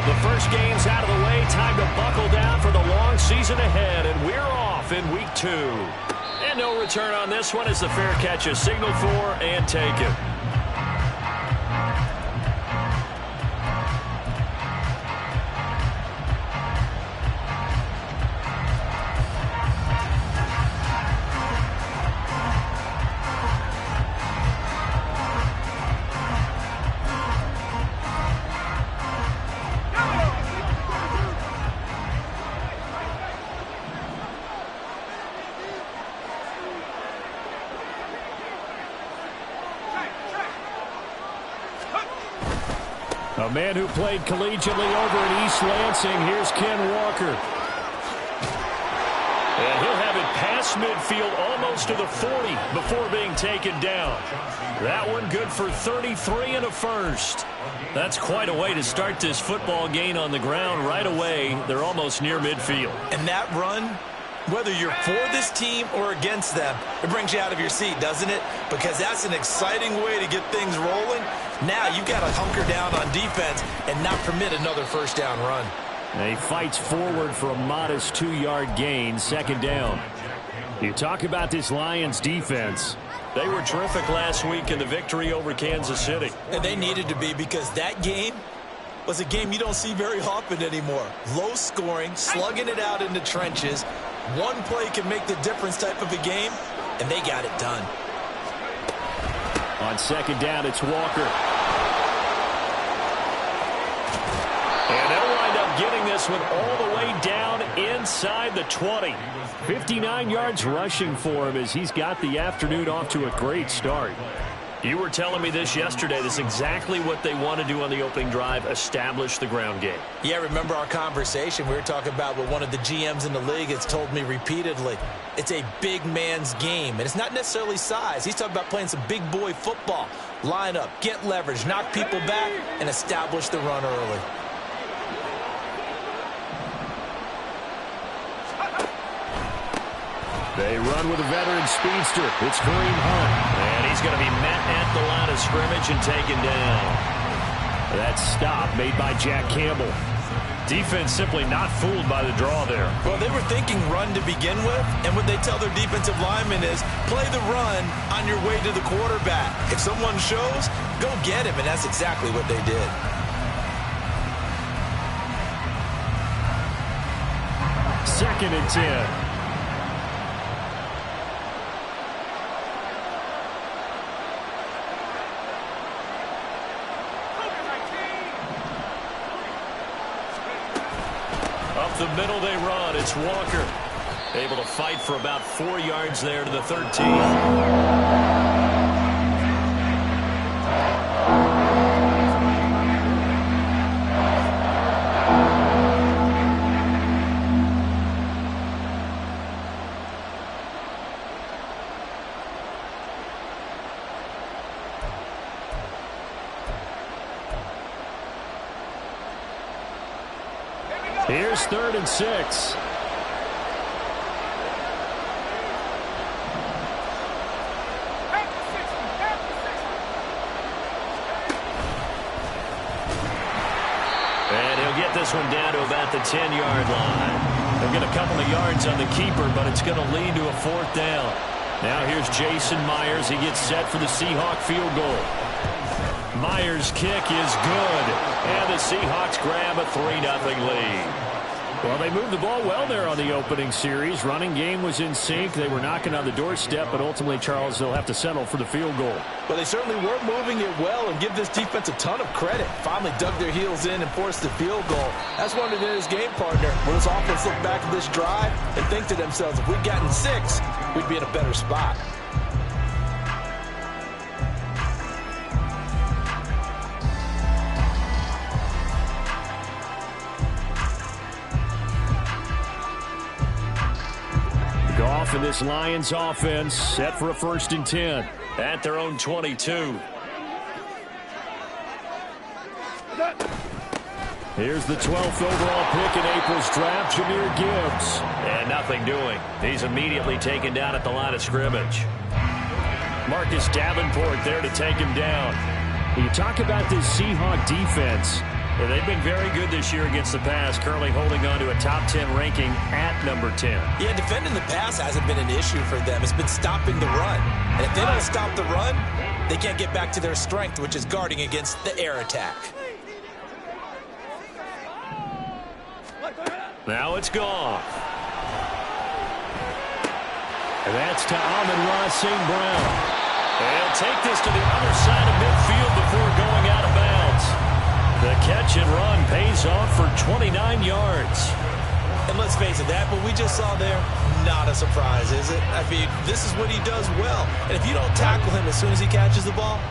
The first game's out of the way. Time to buckle down for the long season ahead, and we're off in week 2. And no return on this one as the fair catch is signaled for and taken. A man who played collegiately over at East Lansing. Here's Ken Walker. And he'll have it past midfield almost to the 40 before being taken down. That one good for 33 and a first. That's quite a way to start this football game on the ground right away. They're almost near midfield. And that run, whether you're for this team or against them, it brings you out of your seat, doesn't it? Because that's an exciting way to get things rolling. Now you've got to hunker down on defense and not permit another first down run. And he fights forward for a modest 2-yard gain, second down. You talk about this Lions defense. They were terrific last week in the victory over Kansas City. And they needed to be, because that game was a game you don't see very often anymore. Low scoring, slugging it out in the trenches. One play can make the difference type of a game, and they got it done. On second down, it's Walker. And they'll wind up getting this one all the way down inside the 20. 59 yards rushing for him as he's got the afternoon off to a great start. You were telling me this yesterday. This is exactly what they want to do on the opening drive, establish the ground game. Yeah, remember our conversation? We were talking about what one of the GMs in the league has told me repeatedly. It's a big man's game, and it's not necessarily size. He's talking about playing some big boy football. Line up, get leverage, knock people back, and establish the run early. They run with a veteran speedster. It's Kareem Hunt. And he's going to be met at the line of scrimmage and taken down. That stop made by Jack Campbell. Defense simply not fooled by the draw there. Well, they were thinking run to begin with, and what they tell their defensive linemen is play the run on your way to the quarterback. If someone shows, go get him, and that's exactly what they did. Second and 10. The middle they run. It's Walker. Able to fight for about 4 yards there to the 13. Here's 3rd and 6. And he'll get this one down to about the 10-yard line. They'll get a couple of yards on the keeper, but it's going to lead to a 4th down. Now here's Jason Myers. He gets set for the Seahawk field goal. Myers' kick is good, and the Seahawks grab a 3-0 lead. Well, they moved the ball well there on the opening series. Running game was in sync. They were knocking on the doorstep, but ultimately, Charles, they'll have to settle for the field goal. Well, they certainly were moving it well, and give this defense a ton of credit. Finally dug their heels in and forced the field goal. That's one of his game partner. When his offense look back at this drive and think to themselves, if we'd gotten 6, we'd be in a better spot. Goff and this Lions offense set for a 1st and 10. At their own 22. Here's the 12th overall pick in April's draft, Jahmyr Gibbs. And nothing doing. He's immediately taken down at the line of scrimmage. Marcus Davenport there to take him down. You talk about this Seahawk defense. Yeah, they've been very good this year against the pass, currently holding on to a top 10 ranking at number 10. Yeah, defending the pass hasn't been an issue for them. It's been stopping the run. And if they don't stop the run, they can't get back to their strength, which is guarding against the air attack. Now it's gone. And that's to Amon-Ra St. Brown. They'll take this to the other side of midfield before going out of bounds. The catch and run pays off for 29 yards. And let's face it, that what we just saw there, not a surprise, is it? I mean, this is what he does well. And if you don't tackle him as soon as he catches the ball,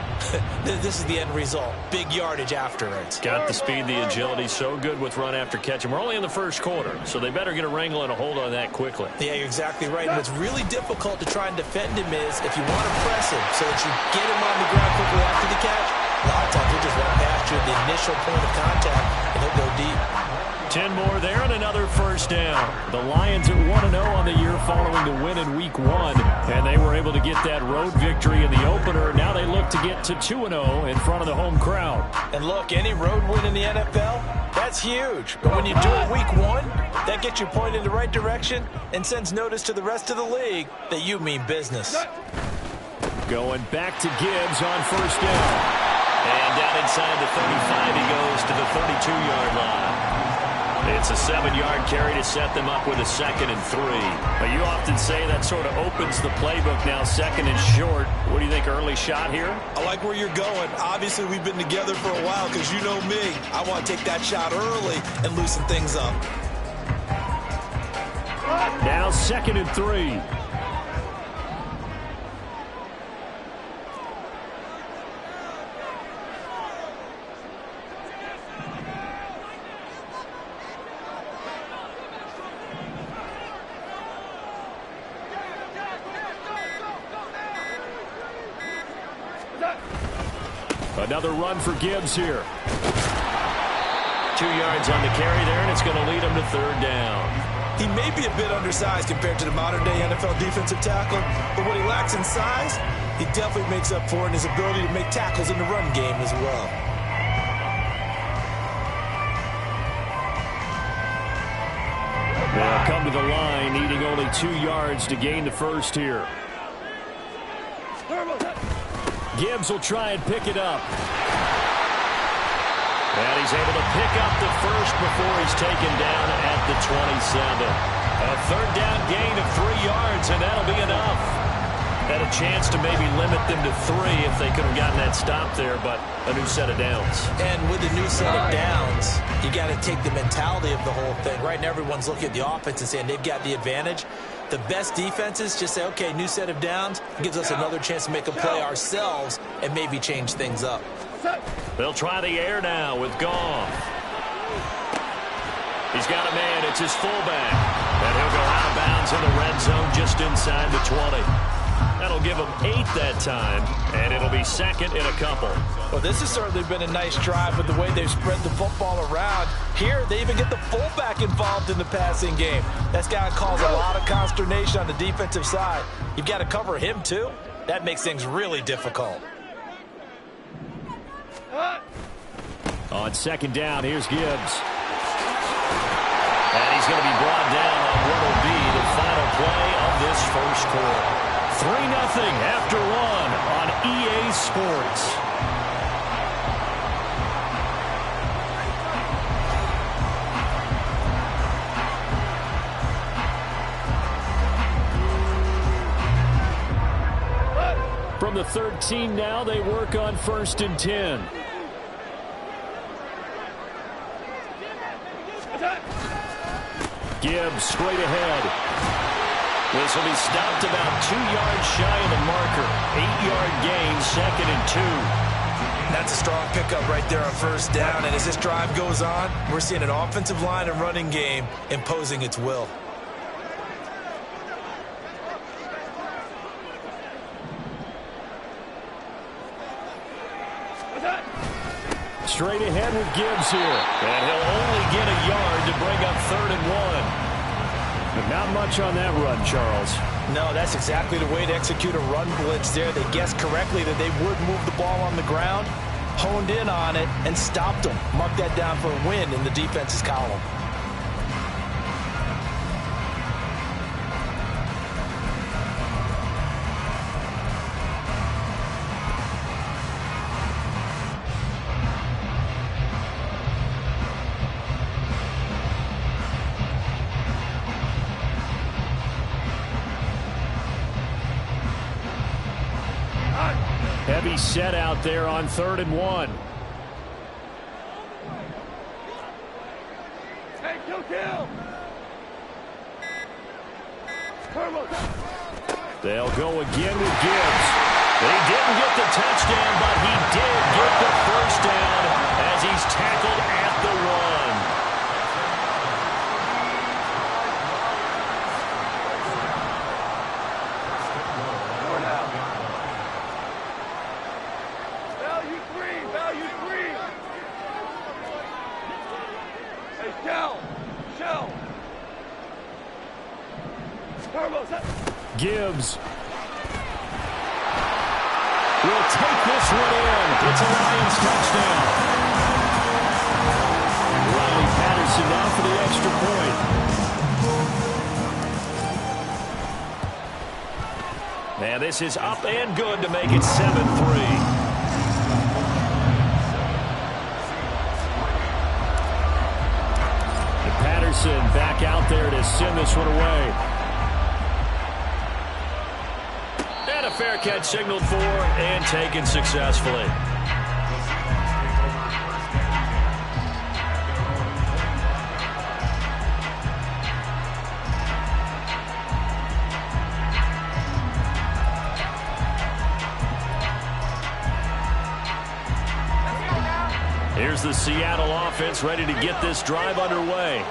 this is the end result. Big yardage after it. Got the speed, the agility, so good with run after catch. And we're only in the first quarter, so they better get a wrangle and a hold on that quickly. Yeah, you're exactly right. And what's really difficult to try and defend him is if you want to press him so that you get him on the ground quickly after the catch, a lot of times he'll just run past you at the initial point of contact, and he'll go deep. 10 more there and another first down. The Lions are 1-0 on the year following the win in Week 1, and they were able to get that road victory in the opener. Now they look to get to 2-0 in front of the home crowd. And look, any road win in the NFL, that's huge. But when you do it Week 1, that gets you pointed in the right direction and sends notice to the rest of the league that you mean business. Going back to Gibbs on first down. And down inside the 35, he goes to the 32-yard line. It's a 7-yard carry to set them up with a 2nd and 3. But you often say that sort of opens the playbook now, 2nd and short. What do you think, early shot here? I like where you're going. Obviously, we've been together for a while because you know me. I want to take that shot early and loosen things up. Now 2nd and 3. Another run for Gibbs here. 2 yards on the carry there, and it's going to lead him to 3rd down. He may be a bit undersized compared to the modern-day NFL defensive tackle, but what he lacks in size, he definitely makes up for in his ability to make tackles in the run game as well. They'll come to the line, needing only 2 yards to gain the first here. Gibbs will try and pick it up. And he's able to pick up the first before he's taken down at the 27. A 3rd down gain of 3 yards, and that'll be enough. Had a chance to maybe limit them to 3 if they could have gotten that stop there, but a new set of downs. And with a new set of downs, you got to take the mentality of the whole thing. Right now, everyone's looking at the offense and saying they've got the advantage. The best defenses just say, okay, new set of downs, gives us another chance to make a play ourselves and maybe change things up. They'll try the air now with Goff. He's got a man. It's his fullback. And he'll go out of bounds in the red zone just inside the 20. That'll give him 8 that time, and it'll be 2nd and a couple. Well, this has certainly been a nice drive with the way they've spread the football around. Here, they even get the fullback involved in the passing game. That's got to cause a lot of consternation on the defensive side. You've got to cover him, too. That makes things really difficult. On 2nd down, here's Gibbs. And he's going to be brought down on what will be the final play of this first quarter. 3-0 after 1 on EA Sports. From the 13 now, they work on 1st and 10. Gibbs straight ahead. This will be stopped about 2 yards shy of the marker. 8-yard gain, 2nd and 2. That's a strong pickup right there on 1st down. And as this drive goes on, we're seeing an offensive line and running game imposing its will. Straight ahead with Gibbs here. And he'll only get a yard to bring up 3rd and 1. But not much on that run, Charles. No, that's exactly the way to execute a run blitz there. They guessed correctly that they would move the ball on the ground. honed in on it and stopped them. Mark that down for a win in the defense's column. Heavy set out there on 3rd and 1. Hey, kill! They'll go again with Gibbs. They didn't get the touchdown, but he did get the first down as he's tackled at the 1. Gibbs will take this one in. It's a Lions touchdown. Riley Patterson now for the extra point. Now this is up and good to make it 7-3. Patterson back out there to send this one away. And a fair catch signaled for and taken successfully. Here's the Seattle offense ready to get this drive underway.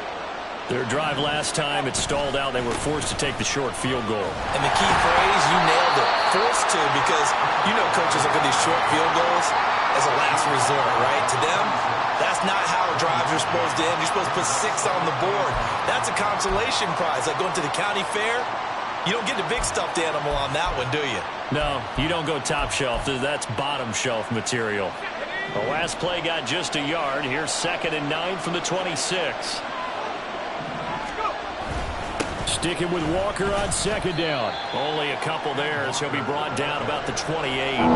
Their drive last time, it stalled out. They were forced to take the short field goal. And the key phrase, you nailed it. Forced to, because you know coaches look at these short field goals as a last resort, right? To them, that's not how drives are supposed to end. You're supposed to put 6 on the board. That's a consolation prize. Like going to the county fair, you don't get the big stuffed animal on that one, do you? No, you don't go top shelf. That's bottom shelf material. The last play got just a yard. Here's 2nd and 9 from the 26. Sticking with Walker on 2nd down. Only a couple there as he'll be brought down about the 28. We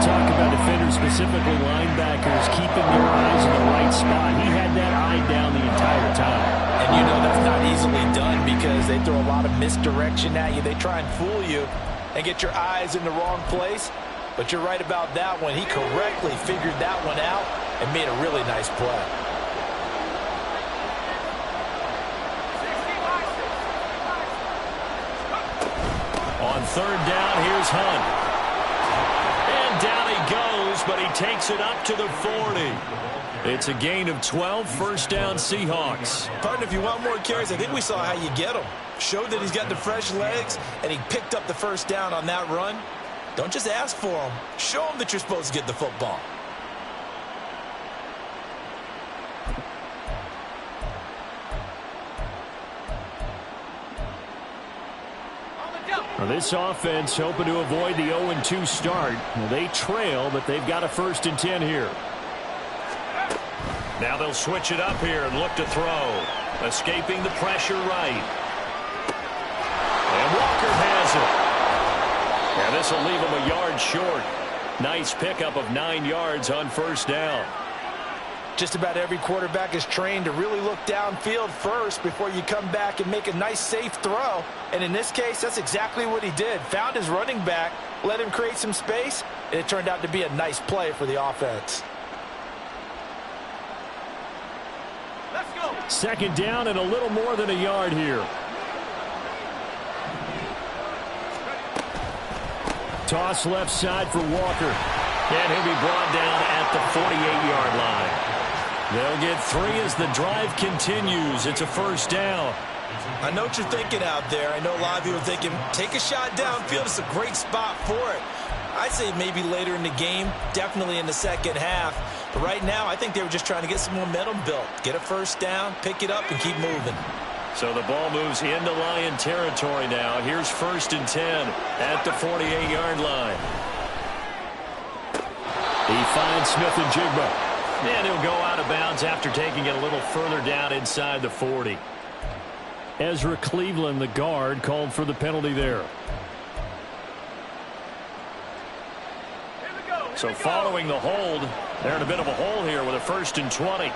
talk about defenders, specifically linebackers, keeping their eyes in the right spot. He had that eye down the entire time. And you know that's not easily done because they throw a lot of misdirection at you. They try and fool you and get your eyes in the wrong place. But you're right about that one. He correctly figured that one out and made a really nice play. On 3rd down, here's Hunt. And down he goes, but he takes it up to the 40. It's a gain of 12, 1st down Seahawks. Partner, if you want more carries, I think we saw how you get him. Showed that he's got the fresh legs, and he picked up the 1st down on that run. Don't just ask for him. Show him that you're supposed to get the football. Well, this offense hoping to avoid the 0-2 start. Well, they trail, but they've got a 1st and 10 here. Now they'll switch it up here and look to throw. Escaping the pressure right. And Walker has it. And this will leave him a yard short. Nice pickup of 9 yards on 1st down. Just about every quarterback is trained to really look downfield first before you come back and make a nice, safe throw. And in this case, that's exactly what he did. Found his running back, let him create some space, and it turned out to be a nice play for the offense. Let's go. 2nd down and a little more than a yard here. Toss left side for Walker. And he'll be brought down at the 48-yard line. They'll get 3 as the drive continues. It's a 1st down. I know what you're thinking out there. I know a lot of you are thinking, take a shot downfield. It's a great spot for it. I'd say maybe later in the game, definitely in the 2nd half. But right now, I think they were just trying to get some momentum built. Get a 1st down, pick it up, and keep moving. So the ball moves into Lion territory now. Here's 1st and 10 at the 48-yard line. He finds Smith and Jigba. And he'll go out of bounds after taking it a little further down inside the 40. Ezra Cleveland, the guard, called for the penalty there. So following the hold, they're in a bit of a hole here with a 1st and 20.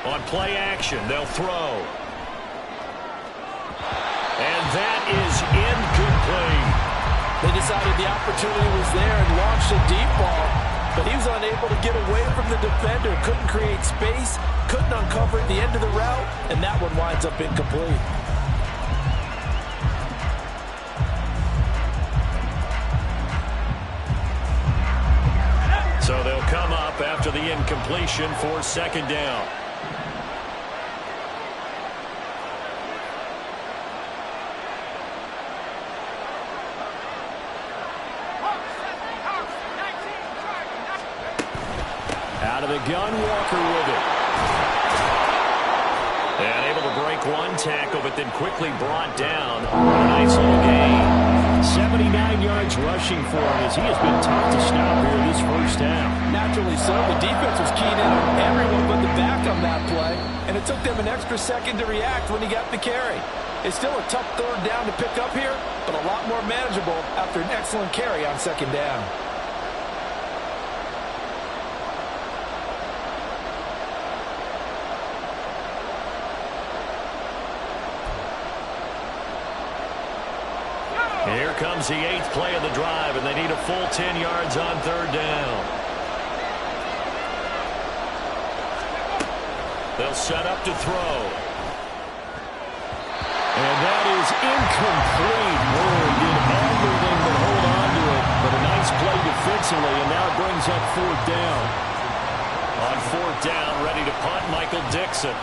On play action, they'll throw. And that is incomplete. They decided the opportunity was there and launched a deep ball, but he was unable to get away from the defender, couldn't create space, couldn't uncover at the end of the route, and that one winds up incomplete. So they'll come up after the incompletion for 2nd down. Out of the gun, Walker with it. And able to break one tackle, but then quickly brought down. A nice little gain. 79 yards rushing for him as he has been tough to stop here this first half. Naturally so. The defense was keyed in on everyone but the back on that play, and it took them an extra second to react when he got the carry. It's still a tough 3rd down to pick up here, but a lot more manageable after an excellent carry on 2nd down. Here comes the 8th play of the drive, and they need a full 10 yards on 3rd down. They'll set up to throw. And that is incomplete. Moore did everything but hold on to it, but a nice play defensively, and now it brings up 4th down. On 4th down, ready to punt, Michael Dixon.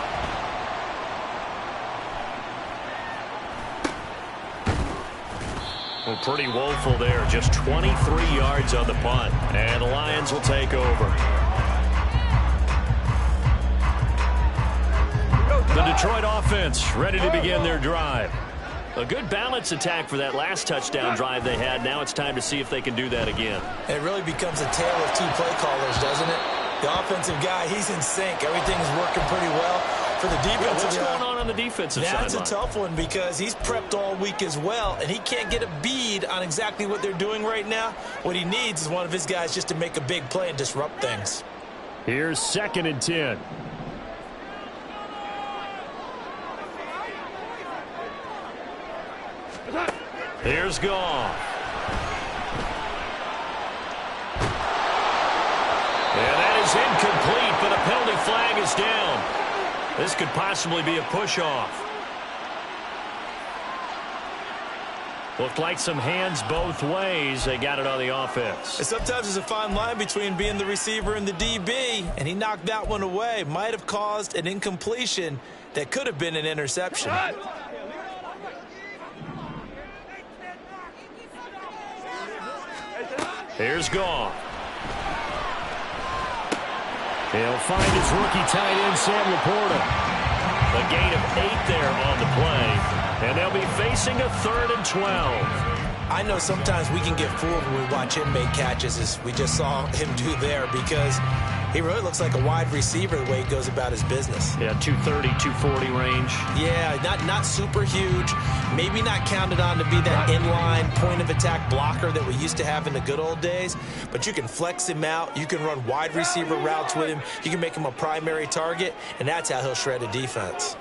Well, pretty woeful there. Just 23 yards on the punt. And the Lions will take over. The Detroit offense ready to begin their drive. A good balance attack for that last touchdown drive they had. Now it's time to see if they can do that again. It really becomes a tale of 2 play callers, doesn't it? The offensive guy, he's in sync. Everything's working pretty well. For the defensive guy, what's going on the defensive side? That's a tough one because he's prepped all week as well, and he can't get a bead on exactly what they're doing right now. What he needs is one of his guys just to make a big play and disrupt things. Here's 2nd and 10. Here's Goff. And that is incomplete, but a penalty flag is down. This could possibly be a push-off. Looked like some hands both ways. They got it on the offense. And sometimes there's a fine line between being the receiver and the DB, and he knocked that one away. Might have caused an incompletion that could have been an interception. Here's Goff. He'll find his rookie tight end, Sam Laporta. A gain of 8 there on the play. And they'll be facing a 3rd and 12. I know sometimes we can get fooled when we watch him make catches, as we just saw him do there, because he really looks like a wide receiver the way he goes about his business. Yeah, 230, 240 range. Yeah, not super huge. Maybe not counted on to be that inline point-of-attack blocker that we used to have in the good old days, but you can flex him out. You can run wide receiver routes with him. You can make him a primary target, and that's how he'll shred a defense.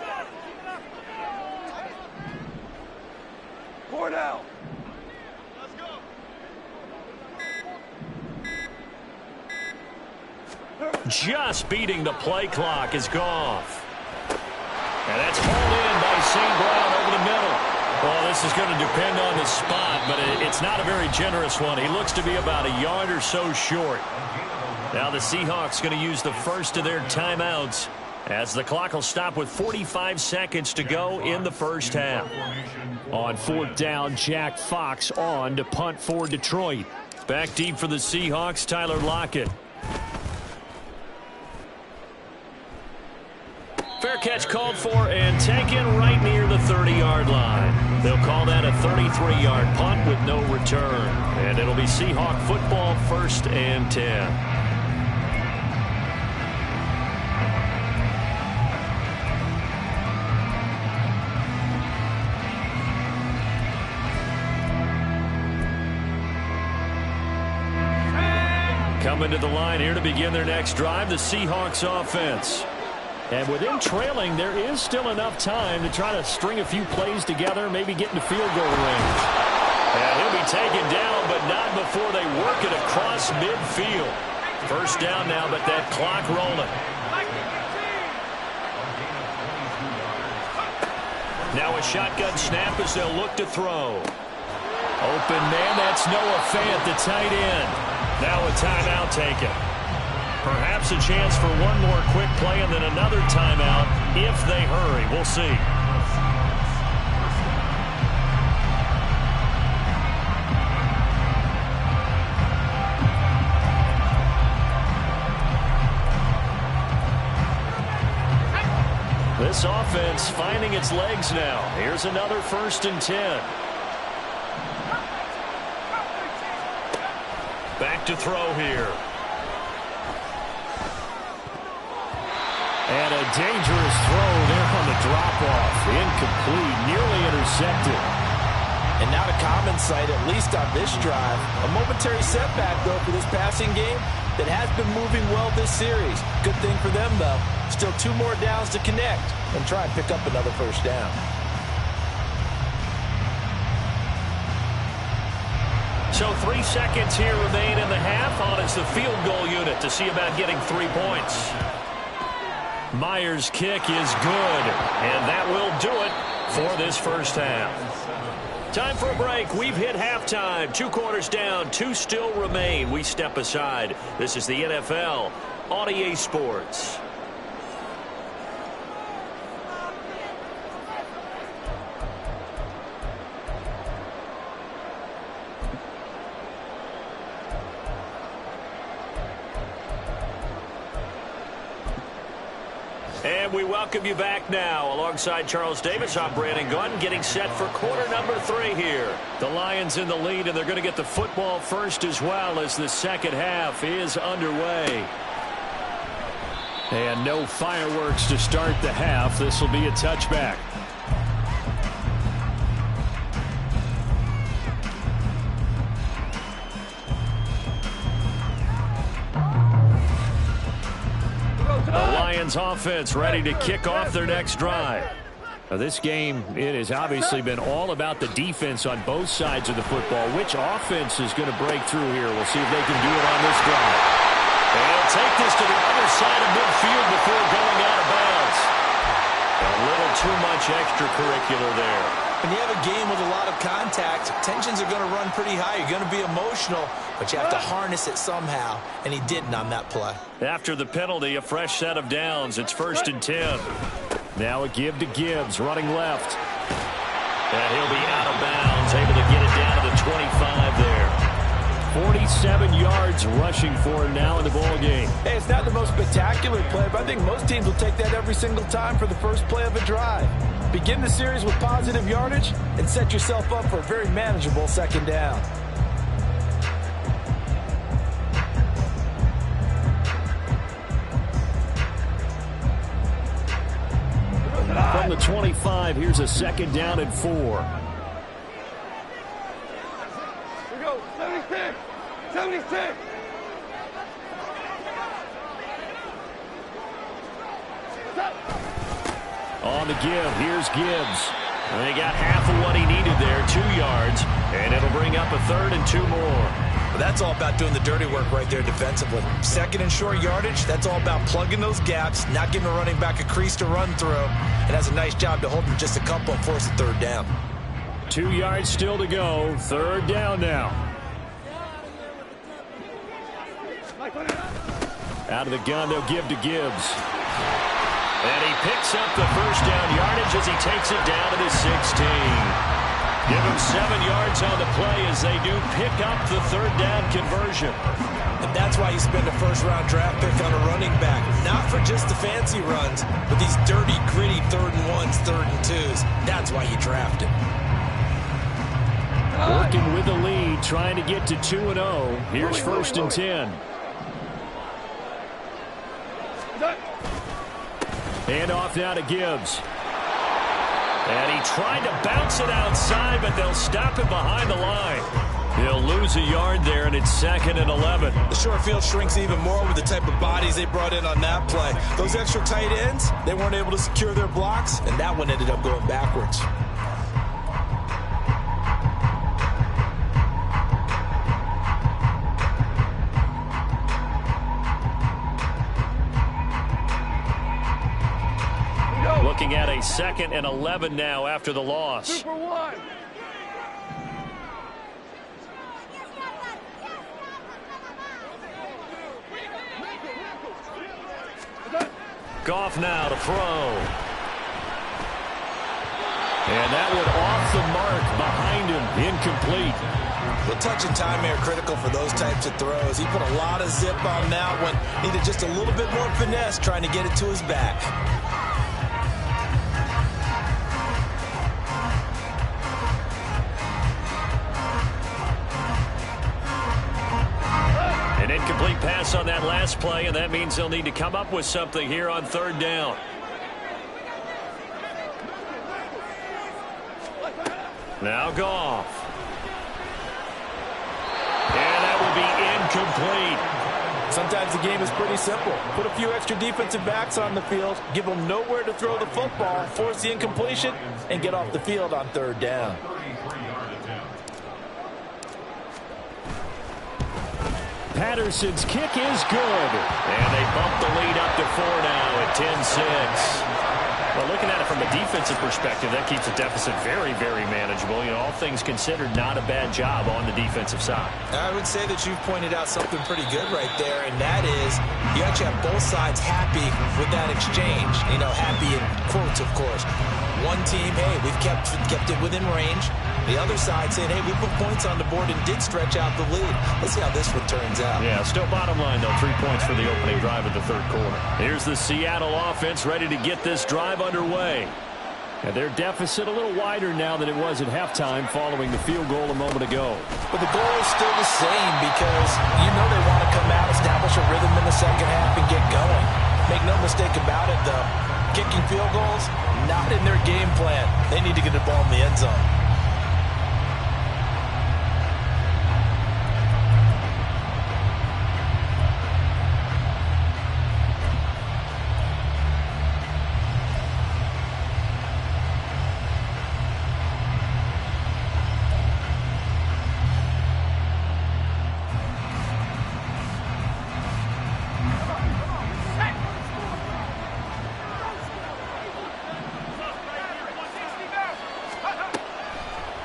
4 down. Just beating the play clock is Goff. And that's hauled in by St. Brown over the middle. Well, this is going to depend on the spot, but it's not a very generous one. He looks to be about a yard or so short. Now the Seahawks going to use the first of their timeouts as the clock will stop with 45 seconds to go in the first half. On 4th down, Jack Fox on to punt for Detroit. Back deep for the Seahawks, Tyler Lockett. Fair catch called for and taken right near the 30-yard line. They'll call that a 33-yard punt with no return. And it'll be Seahawk football, 1st and 10. Coming to the line here to begin their next drive, the Seahawks offense. And with him trailing, there is still enough time to try to string a few plays together, maybe get into field goal range. And he'll be taken down, but not before they work it across midfield. 1st down now, but that clock rolling. Now a shotgun snap as they'll look to throw. Open man, that's Noah Fant, the tight end. Now a timeout taken. Perhaps a chance for one more quick play and then another timeout if they hurry. We'll see. This offense finding its legs now. Here's another 1st and 10. Back to throw here. And a dangerous throw there on the drop-off. Incomplete, nearly intercepted. And not a common sight, at least on this drive. A momentary setback, though, for this passing game that has been moving well this series. Good thing for them, though. Still 2 more downs to connect and try and pick up another 1st down. So 3 seconds here remain in the half. On is the field goal unit to see about getting 3 points. Myers' kick is good, and that will do it for this 1st half. Time for a break. We've hit halftime. 2 quarters down, 2 still remain. We step aside. This is the NFL on EA Sports. And we welcome you back now. Alongside Charles Davis, I'm Brandon Gunn, getting set for quarter number 3 here. The Lions in the lead, and they're going to get the football first as well as the 2nd half is underway. And no fireworks to start the half. This will be a touchback. Offense ready to kick off their next drive. Now this game, it has obviously been all about the defense on both sides of the football. Which offense is going to break through here? We'll see if they can do it on this drive. And they'll take this to the other side of midfield before going out of bounds. A little too much extracurricular there. When you have a game with a lot of contact, tensions are going to run pretty high. You're going to be emotional, but you have to harness it somehow, and he didn't on that play. After the penalty, a fresh set of downs. It's 1st and 10. Now a give to Gibbs, running left. And he'll be out of bounds, able to get it down to the 25 there. 47 yards rushing for him now in the ball game. Hey, it's not the most spectacular play, but I think most teams will take that every single time for the first play of a drive. Begin the series with positive yardage and set yourself up for a very manageable 2nd down. From the 25, here's a 2nd down and 4. Here we go. 76. 76. On the give, here's Gibbs. And they got half of what he needed there, 2 yards, and it'll bring up a 3rd and 2 more. Well, that's all about doing the dirty work right there defensively. 2nd and short yardage, that's all about plugging those gaps, not giving a running back a crease to run through, and has a nice job to hold him just a couple and force a 3rd down. 2 yards still to go, 3rd down now. Out of the gun, they'll give to Gibbs. And he picks up the 1st down yardage as he takes it down to the 16. Give him 7 yards on the play as they do pick up the 3rd down conversion. And that's why you spend a 1st-round draft pick on a running back. Not for just just the fancy runs, but these dirty, gritty 3rd and 1s, 3rd and 2s. That's why you draft him. Working with the lead, trying to get to 2-0. Here's 1st and 10. Hand off now to Gibbs. And he tried to bounce it outside, but they'll stop him behind the line. He'll lose a yard there, and it's 2nd and 11. The short field shrinks even more with the type of bodies they brought in on that play. Those extra tight ends, they weren't able to secure their blocks, and that one ended up going backwards. Looking at a 2nd and 11 now after the loss. Super one. Goff now to throw. And that one off the mark behind him. Incomplete. The touch and time are critical for those types of throws. He put a lot of zip on that one. Needed just a little bit more finesse trying to get it to his back. An incomplete pass on that last play, and that means they'll need to come up with something here on 3rd down. Now Goff. And that will be incomplete. Sometimes the game is pretty simple. Put a few extra defensive backs on the field, give them nowhere to throw the football, force the incompletion, and get off the field on 3rd down. Patterson's kick is good. And they bump the lead up to 4 now at 10-6. Well, looking at it from a defensive perspective, that keeps the deficit very, very manageable. You know, all things considered, not a bad job on the defensive side. I would say that you've pointed out something pretty good right there, and that is you actually have both sides happy with that exchange. You know, happy in quotes, of course. One team, hey, we've kept it within range. The other side saying, hey, we put points on the board and did stretch out the lead. Let's see how this one turns out. Yeah, still bottom line, though, 3 points for the opening drive of the 3rd quarter. Here's the Seattle offense ready to get this drive underway. And their deficit a little wider now than it was at halftime following the field goal a moment ago. But the goal is still the same because you know they want to come out, establish a rhythm in the 2nd half, and get going. Make no mistake about it, though. Kicking field goals, not in their game plan. They need to get the ball in the end zone.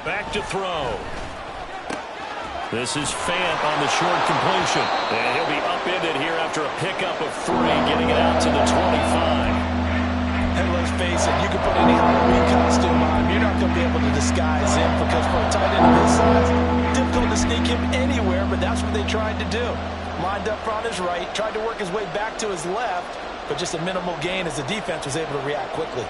Back to throw. This is Fant on the short completion. And he'll be upended here after a pickup of 3, getting it out to the 25. And let's face it, you can put any Halloween costume on. You're not going to be able to disguise him because for a tight end of his size, difficult to sneak him anywhere, but that's what they tried to do. Lined up on his right, tried to work his way back to his left, but just a minimal gain as the defense was able to react quickly.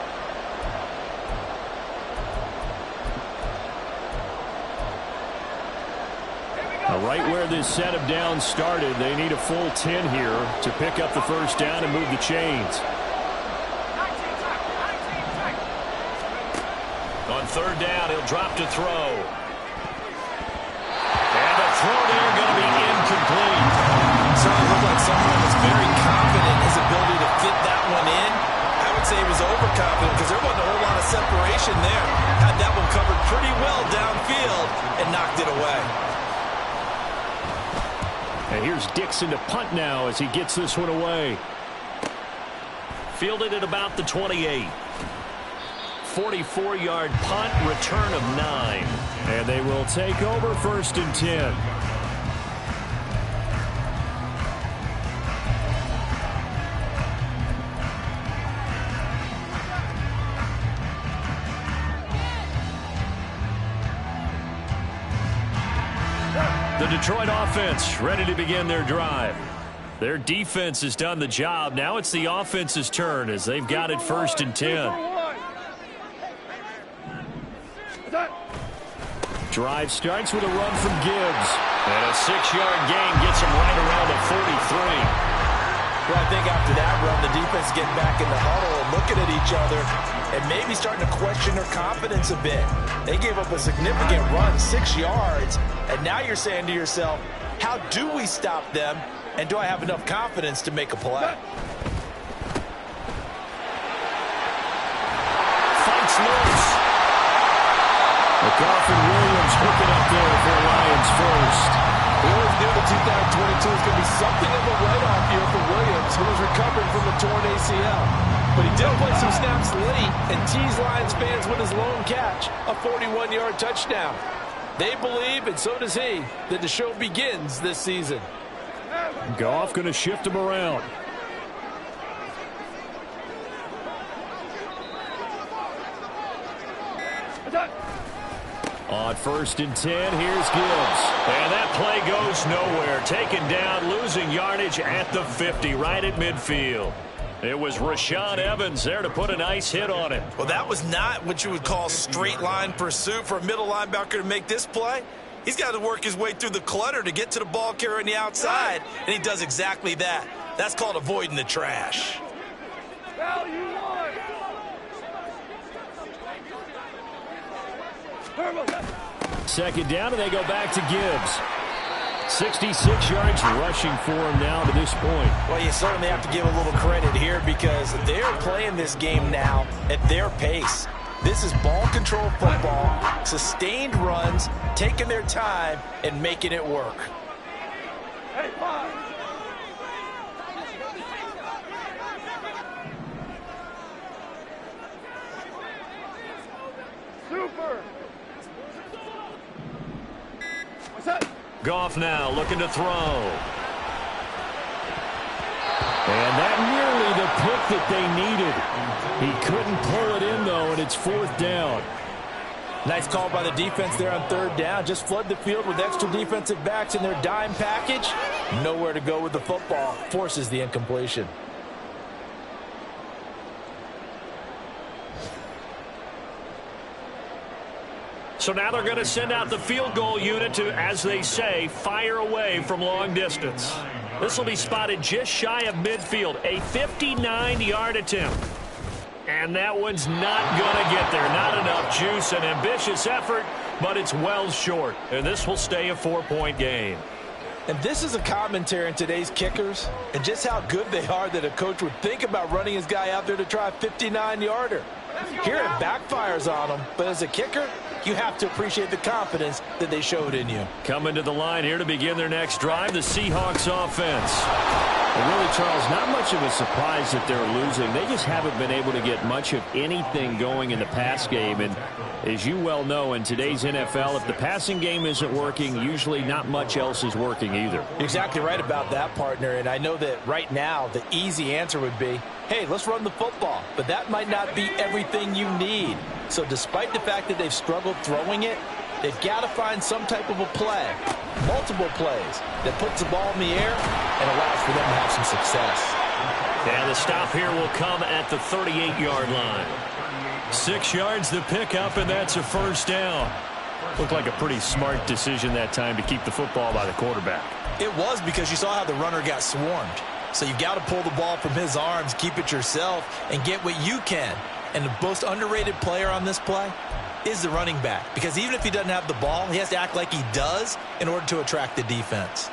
Right where this set of downs started, they need a full 10 here to pick up the 1st down and move the chains. On 3rd down, he'll drop to throw. And the throw there going to be incomplete. Certainly looked like someone was very confident in his ability to fit that one in. I would say he was overconfident because there wasn't a whole lot of separation there. Had that one covered pretty well downfield and knocked it away. And here's Dixon to punt now as he gets this one away. Fielded at about the 28. 44-yard punt, return of 9. And they will take over 1st and 10. The Detroit offense ready to begin their drive. Their defense has done the job. Now it's the offense's turn as they've got it 1st and 10. Drive starts with a run from Gibbs. And a 6-yard gain gets him right around the 43. Well, I think after that run, the defense is getting back in the huddle and looking at each other and maybe starting to question their confidence a bit. They gave up a significant run, 6 yards, and now you're saying to yourself, how do we stop them, and do I have enough confidence to make a play? Fights loose. McGough and Williams hooking up there for Lions first. We always knew the 2022 was going to be something of a write-off year for Williams, who was recovering from a torn ACL. But he did play some snaps late and teased Lions fans with his lone catch, a 41-yard touchdown. They believe, and so does he, that the show begins this season. Goff going to shift him around. On 1st and 10, here's Gibbs. And that play goes nowhere. Taken down, losing yardage at the 50, right at midfield. It was Rashaan Evans there to put a nice hit on it. Well, that was not what you would call straight line pursuit for a middle linebacker to make this play. He's got to work his way through the clutter to get to the ball carrier on the outside, and he does exactly that. That's called avoiding the trash. Second down, and they go back to Gibbs. 66 yards rushing for him now to this point. Well, you certainly have to give a little credit here because they're playing this game now at their pace. This is ball control football, sustained runs, taking their time, and making it work. Hey, five. Super. What's that? Goff now looking to throw. And that nearly the pick that they needed. He couldn't pull it in, though, and it's 4th down. Nice call by the defense there on 3rd down. Just flood the field with extra defensive backs in their dime package. Nowhere to go with the football. Forces the incompletion. So now they're going to send out the field goal unit to, as they say, fire away from long distance. This will be spotted just shy of midfield, a 59-yard attempt. And that one's not going to get there. Not enough juice, an ambitious effort, but it's well short. And this will stay a 4-point game. And this is a commentary on today's kickers and just how good they are that a coach would think about running his guy out there to try a 59-yarder. Here it backfires on him, but as a kicker, you have to appreciate the confidence that they showed in you. Coming to the line here to begin their next drive, the Seahawks offense. And really, Charles, not much of a surprise that they're losing. They just haven't been able to get much of anything going in the pass game. And as you well know, in today's NFL, if the passing game isn't working, usually not much else is working either. You're exactly right about that, partner. And I know that right now the easy answer would be, hey, let's run the football. But that might not be everything you need. So despite the fact that they've struggled throwing it, they've got to find some type of a play, multiple plays, that puts the ball in the air and allows for them to have some success. And the stop here will come at the 38-yard line. 6 yards the pickup, and that's a 1st down. Looked like a pretty smart decision that time to keep the football by the quarterback. It was, because you saw how the runner got swarmed. So you got to pull the ball from his arms, keep it yourself, and get what you can. And the most underrated player on this play is the running back. Because even if he doesn't have the ball, he has to act like he does in order to attract the defense.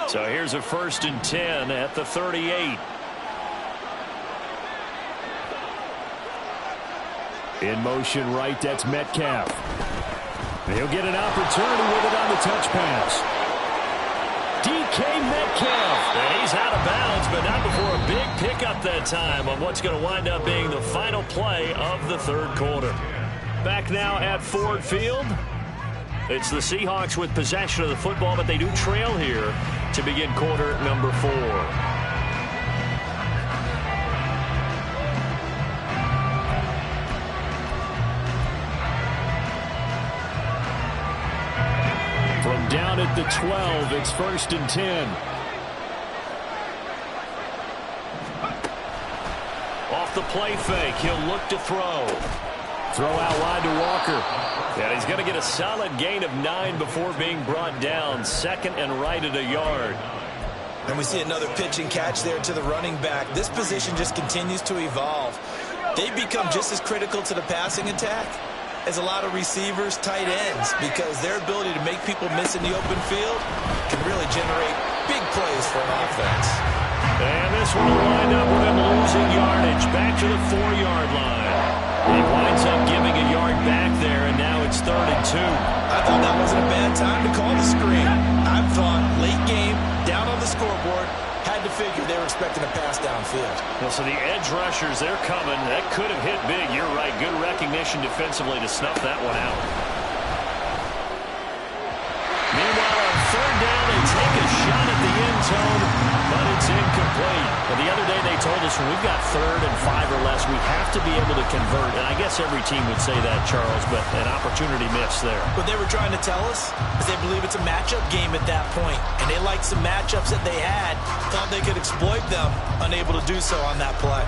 So here's a 1st and 10 at the 38. In motion right, that's Metcalf. He'll get an opportunity with it on the touch pass. DK Metcalf. And he's out of bounds, but not before a big pickup that time on what's going to wind up being the final play of the 3rd quarter. Back now at Ford Field. It's the Seahawks with possession of the football, but they do trail here to begin quarter number 4. From Down at the 12, it's 1st and 10. Off the play fake, he'll look to throw. Throw out wide to Walker. And he's going to get a solid gain of 9 before being brought down. 2nd and right at a yard. And we see another pitch and catch there to the running back. This position just continues to evolve. They've become just as critical to the passing attack as a lot of receivers, tight ends, because their ability to make people miss in the open field can really generate big plays for an offense. And this one will wind up with him losing yardage back to the 4-yard line. He winds up giving a yard back there, and now it's 3rd and 2. I thought that wasn't a bad time to call the screen. I thought late game, down on the scoreboard, had to figure they were expecting a pass downfield. Well, so the edge rushers, they're coming. That could have hit big. You're right. Good recognition defensively to snuff that one out. Meanwhile, on 3rd down, they take a shot at the end zone, but it's incomplete. Well, the other day they told us when we've got 3rd and 5 or less, we have to be able to convert. And I guess every team would say that, Charles, but an opportunity missed there. What they were trying to tell us is they believe it's a matchup game at that point, and they liked some matchups that they had, thought they could exploit them, unable to do so on that play.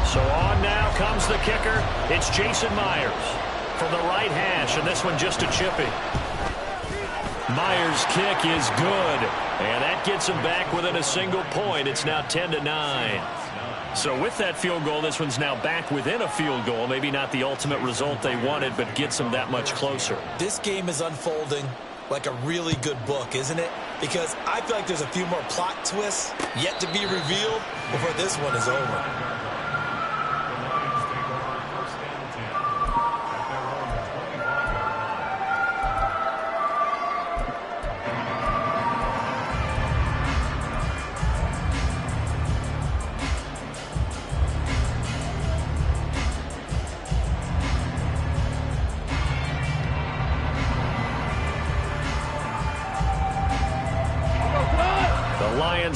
So on now comes the kicker. It's Jason Myers from the right hash, and this one just a chippy. Myers' kick is good, and that gets him back within a single point. It's now 10-9. So with that field goal, this one's now back within a field goal. Maybe not the ultimate result they wanted, but gets them that much closer. This game is unfolding like a really good book, isn't it? Because I feel like there's a few more plot twists yet to be revealed before this one is over.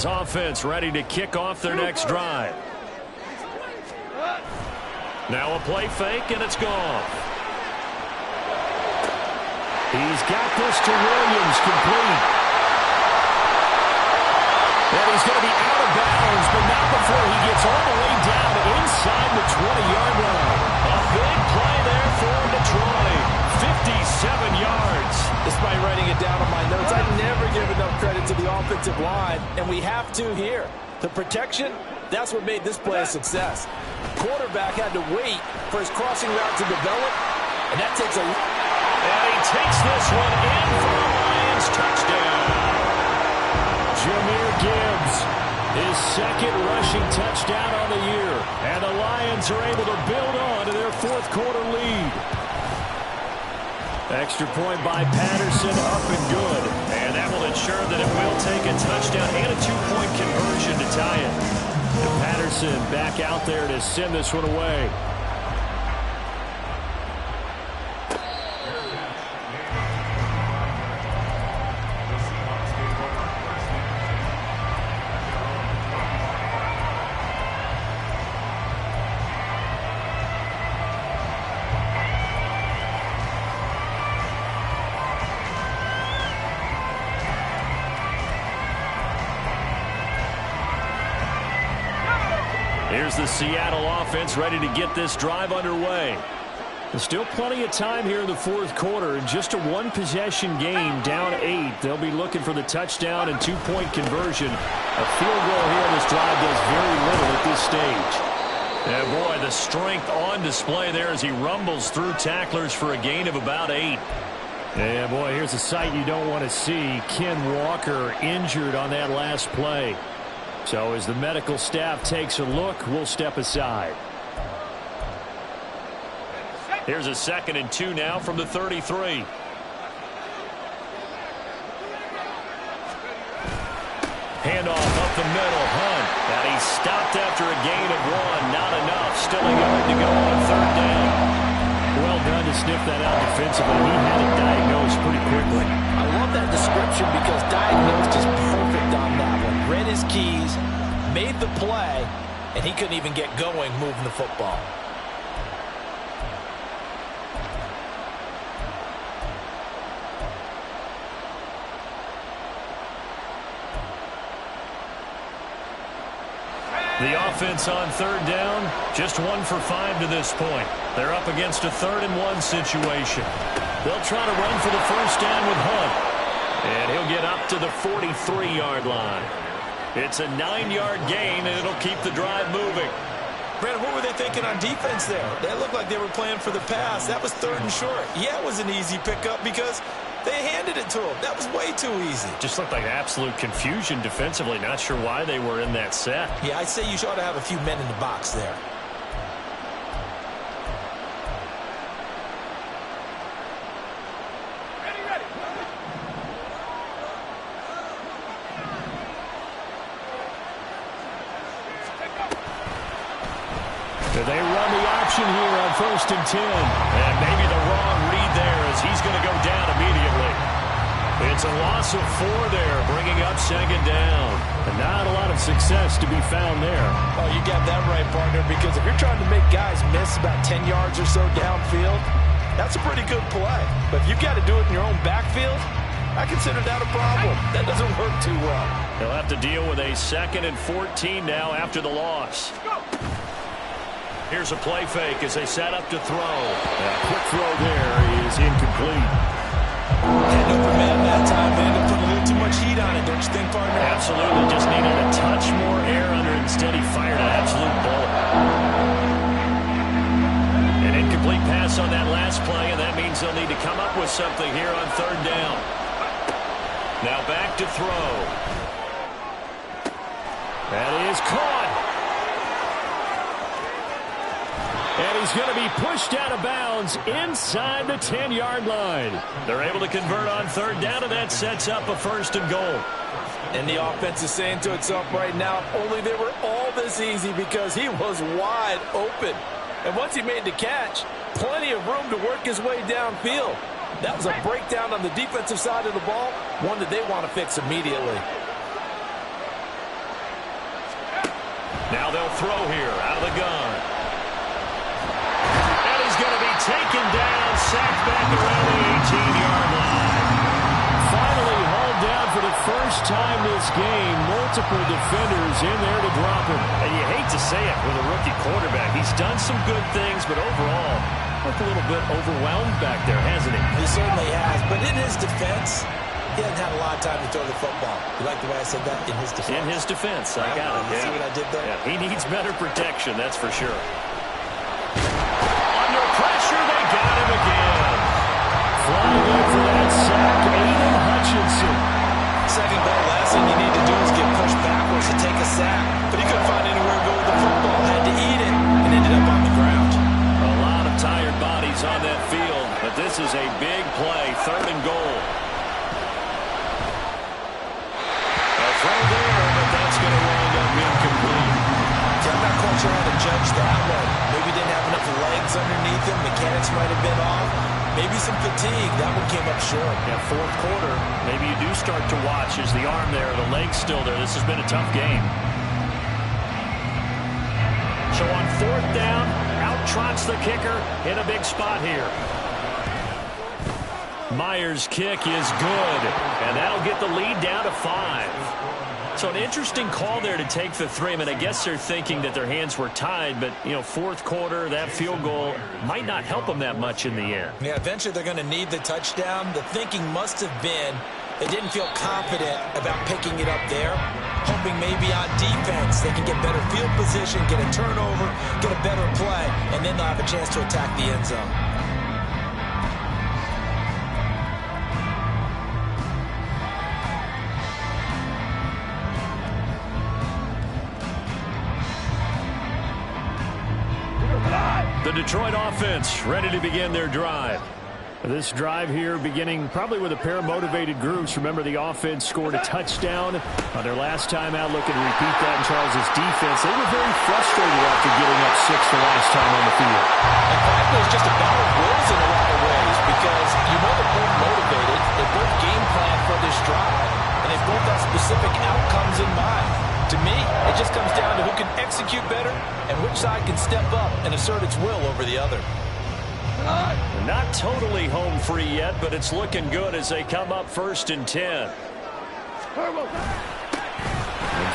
Offense ready to kick off their next drive. Now a play fake, and it's gone. He's got this to Williams, complete. And he's going to be out of bounds, but not before he gets all the way down inside the 20-yard line. A big play there for Detroit. 57 yards. Despite writing it down on my notes, I never give enough credit to the offensive line, and we have to here. The protection, that's what made this play a success. Quarterback had to wait for his crossing route to develop, and that takes a... And he takes this one in for a Lions touchdown. Jahmyr Gibbs, his 2nd rushing touchdown on the year, and the Lions are able to build on to their 4th quarter lead. Extra point by Patterson, up and good. And that will ensure that it will take a touchdown and a 2-point conversion to tie it. And Patterson back out there to send this one away. Here's the Seattle offense ready to get this drive underway. There's still plenty of time here in the 4th quarter. In just a 1-possession game, down 8. They'll be looking for the touchdown and 2-point conversion. A field goal here on this drive does very little at this stage. Yeah, boy, the strength on display there as he rumbles through tacklers for a gain of about 8. Yeah, boy, here's a sight you don't want to see. Ken Walker injured on that last play. So as the medical staff takes a look, we'll step aside. Here's a 2nd and 2 now from the 33. Handoff up the middle, Hunt. And he's stopped after a gain of 1. Not enough. Still a yard to go on 3rd down. Well done to sniff that out defensively. He had it diagnosed pretty quickly. I love that description because diagnosed is perfect on that one. Read his keys, made the play, and he couldn't even get going moving the football. The offense on third down, just 1 for 5 to this point. They're up against a 3rd and 1 situation. They'll try to run for the first down with Hunt. And he'll get up to the 43-yard line. It's a 9-yard gain, and it'll keep the drive moving. Brandon, what were they thinking on defense there? They looked like they were playing for the pass. That was 3rd and short. Yeah, it was an easy pickup because they handed it to him. That was way too easy. Just looked like absolute confusion defensively. Not sure why they were in that set. Yeah, I'd say you ought to have a few men in the box there. They run the option here on 1st and 10. And maybe the wrong read there as he's going to go down immediately. It's a loss of 4 there, bringing up 2nd down. And not a lot of success to be found there. Oh, you got that right, partner, because if you're trying to make guys miss about 10 yards or so downfield, that's a pretty good play. But if you've got to do it in your own backfield, I consider that a problem. That doesn't work too well. They'll have to deal with a 2nd and 14 now after the loss. Here's a play fake as they set up to throw. A quick throw there is incomplete. Had no command that time. They ended up putting a little too much heat on it, don't you think, partner? Absolutely. Just needed a touch more air under it. Instead, he fired an absolute bullet. An incomplete pass on that last play, and that means they'll need to come up with something here on 3rd down. Now back to throw. That is caught. And he's going to be pushed out of bounds inside the 10-yard line. They're able to convert on 3rd down, and that sets up a 1st and goal. And the offense is saying to itself right now, if only they were all this easy, because he was wide open. And once he made the catch, plenty of room to work his way downfield. That was a breakdown on the defensive side of the ball, one that they want to fix immediately. Now they'll throw here out of the gun. Going to be taken down, sacked back around the 18-yard line. Finally hauled down for the first time this game. Multiple defenders in there to drop him. And you hate to say it with a rookie quarterback. He's done some good things, but overall, looked a little bit overwhelmed back there, hasn't he? He certainly has, but in his defense, he hasn't had a lot of time to throw the football. You like the way I said that? In his defense. In his defense, I got it. You see what I did there? Yeah, he needs better protection, that's for sure. Pressure, they got him again. Flying in for that sack, Aiden Hutchinson. 2nd goal, last thing you need to do is get pushed backwards to take a sack. But he couldn't find anywhere to go with the football. Had to eat it and ended up on the ground. A lot of tired bodies on that field, but this is a big play, 3rd and goal. A throw there, but that's going to wind up incomplete. I'm not quite sure how to judge that one. Maybe didn't have enough legs underneath him. Mechanics might have been off. Maybe some fatigue. That one came up short. Yeah, 4th quarter. Maybe you do start to watch as the arm there, the leg's still there. This has been a tough game. So on 4th down, out trots the kicker in a big spot here. Myers' kick is good, and that'll get the lead down to 5. So an interesting call there to take the 3. I mean, I guess they're thinking that their hands were tied, but, you know, 4th quarter, that field goal might not help them that much in the end. Yeah, eventually they're going to need the touchdown. The thinking must have been they didn't feel confident about picking it up there, hoping maybe on defense they can get better field position, get a turnover, get a better play, and then they'll have a chance to attack the end zone. The Detroit offense ready to begin their drive. This drive here beginning probably with a pair of motivated groups. Remember, the offense scored a touchdown on their last time out. Looking to repeat that in Charles' defense. They were very frustrated after giving up 6 the last time on the field. In fact, it was just a battle of wills in a lot of ways because you know they're both motivated. They both game plan for this drive, and they both have specific outcomes in mind. To me, it just comes down to who can execute better and which side can step up and assert its will over the other. Not totally home free yet, but it's looking good as they come up 1st and 10. And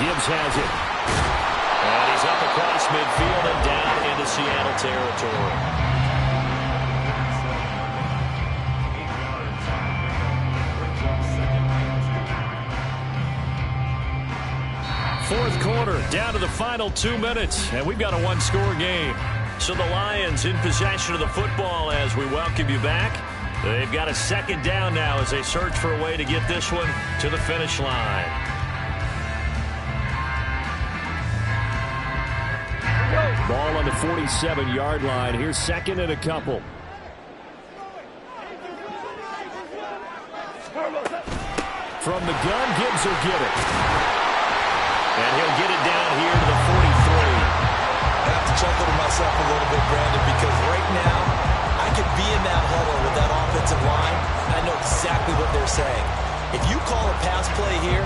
Gibbs has it. And he's up across midfield and down into Seattle territory. Fourth quarter, down to the final 2 minutes, and we've got a one-score game. So the Lions in possession of the football as we welcome you back. They've got a second down now as they search for a way to get this one to the finish line. Ball on the 47-yard line. Here's second and a couple. From the gun, Gibbs will get it. And he'll get it down here to the 43. I have to chuckle to myself a little bit, Brandon, because right now I could be in that huddle with that offensive line. I know exactly what they're saying. If you call a pass play here,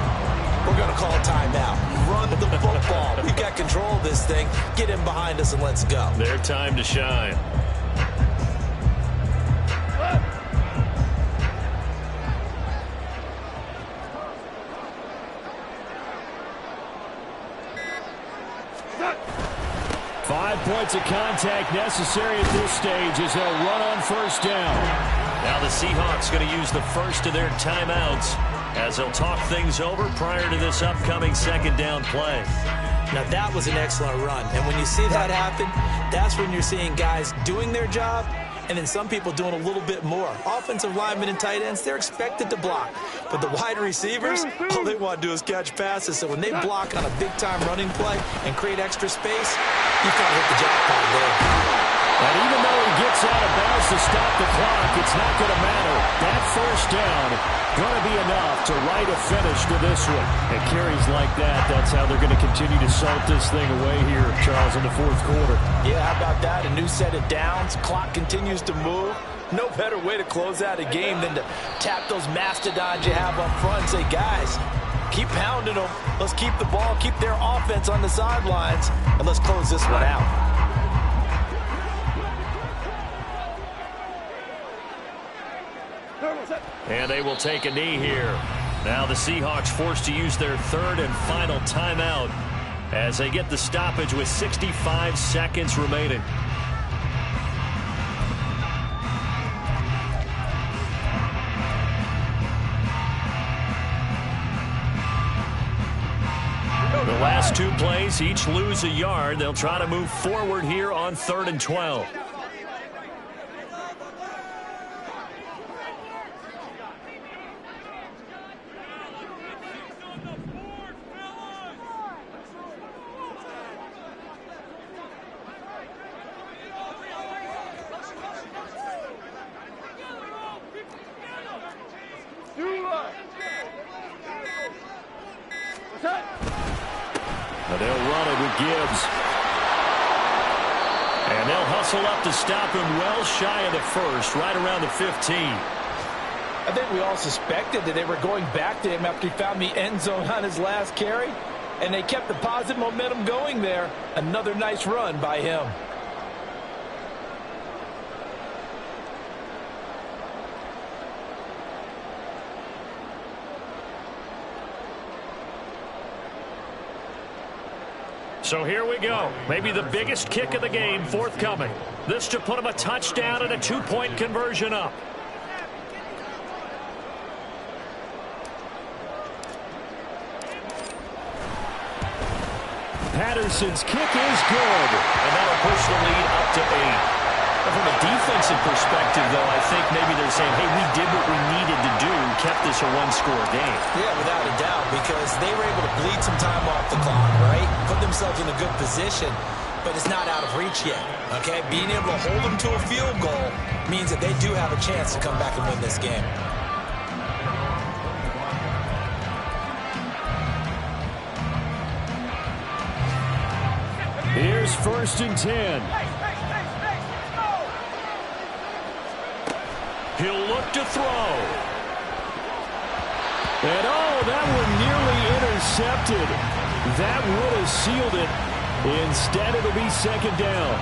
we're going to call a timeout. Run the football. We've got control of this thing. Get in behind us and let's go. Their time to shine. Points of contact necessary at this stage as they'll run on first down. Now the Seahawks going to use the first of their timeouts as they'll talk things over prior to this upcoming second down play. Now that was an excellent run, and when you see that happen, that's when you're seeing guys doing their job and then some people doing a little bit more. Offensive linemen and tight ends, they're expected to block. But the wide receivers, all they want to do is catch passes. So when they block on a big-time running play and create extra space, you've got to hit the jackpot there. And even though he gets out of bounds to stop the clock, it's not going to matter. That first down going to be enough to write a finish to this one. And carries like that, that's how they're going to continue to salt this thing away here, Charles, in the fourth quarter. Yeah, how about that? A new set of downs. Clock continues to move. No better way to close out a game than to tap those mastodons you have up front and say, guys, keep pounding them. Let's keep the ball, keep their offense on the sidelines, and let's close this one out. And they will take a knee here. Now the Seahawks forced to use their third and final timeout as they get the stoppage with 65 seconds remaining. The last two plays, each lose a yard. They'll try to move forward here on 3rd and 12. They'll run it with Gibbs. And they'll hustle up to stop him well shy of the first, right around the 15. I think we all suspected that they were going back to him after he found the end zone on his last carry. And they kept the positive momentum going there. Another nice run by him. So here we go. Maybe the biggest kick of the game forthcoming. This to put him a touchdown and a 2-point conversion up. Patterson's kick is good. And that'll push the lead up to 8. From a defensive perspective, though, I think maybe they're saying, hey, we did what we needed to do, kept this a one-score game. Yeah, without a doubt, because they were able to bleed some time off the clock, right? Put themselves in a good position, but it's not out of reach yet, okay? Being able to hold them to a field goal means that they do have a chance to come back and win this game. Here's 1st and 10. He'll look to throw. And that one nearly intercepted. That would have sealed it. Instead, it'll be 2nd down.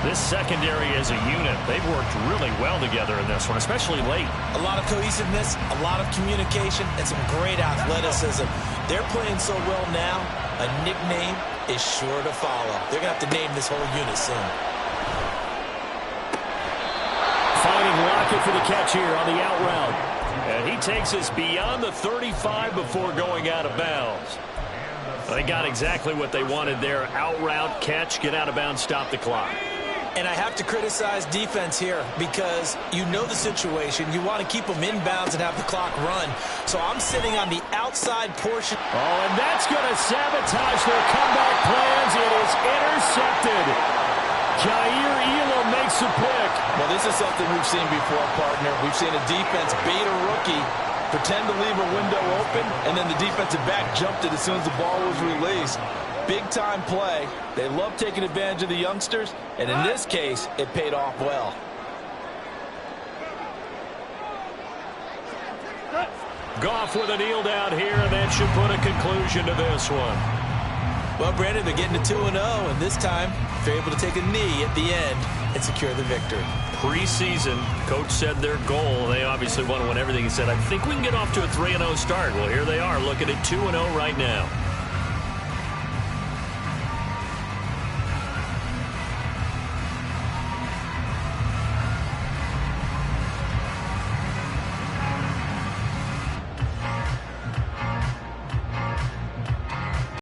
This secondary as a unit, they've worked really well together in this one, especially late. A lot of cohesiveness, a lot of communication, and some great athleticism. They're playing so well now, a nickname is sure to follow. They're going to have to name this whole unit soon. Finding Lockett for the catch here on the out route. And he takes us beyond the 35 before going out of bounds. They got exactly what they wanted there. Out route, catch, get out of bounds, stop the clock. And I have to criticize defense here because you know the situation. You want to keep them inbounds and have the clock run. So I'm sitting on the outside portion. Oh, and that's going to sabotage their comeback plans. It is intercepted. Jair Elam makes the pick. Well, this is something we've seen before, partner. We've seen a defense bait a rookie, pretend to leave a window open, and then the defensive back jumped it as soon as the ball was released. Big-time play. They love taking advantage of the youngsters, and in this case, it paid off well. Goff with a kneel down here, and that should put a conclusion to this one. Well, Brandon, they're getting to 2-0, and this time they're able to take a knee at the end and secure the victory. Preseason, coach said their goal, they obviously want to win everything. He said, I think we can get off to a 3-0 start. Well, here they are looking at 2-0 right now.